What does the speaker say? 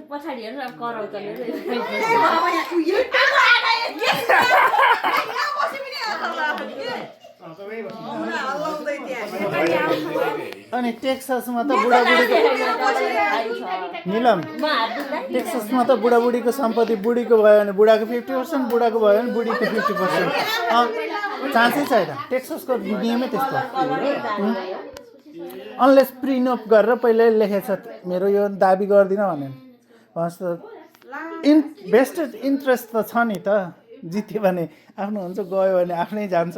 पछाडि हेरेर अब कराउँछ अनि टेक्सासमा त बुढाबुढीको निलम टेक्सासमा त बुढाबुढीको सम्पत्ति बुढीको भयो भने बुढाको 50%, बुढाको भयो भने बुढीको 50%। चान्सै छैन, टेक्सासको नियमै त्यस्तो। अनलेस प्रिनअप गरेर पहिल्यै लेखेछ मेरो यो दाबी गर्दिनँ भने भेस्टेड इन्ट्रेस्ट त छ नि त। जित्यो भने आफ्नो हुन्छ, गयो भने आफ्नै जान्छ।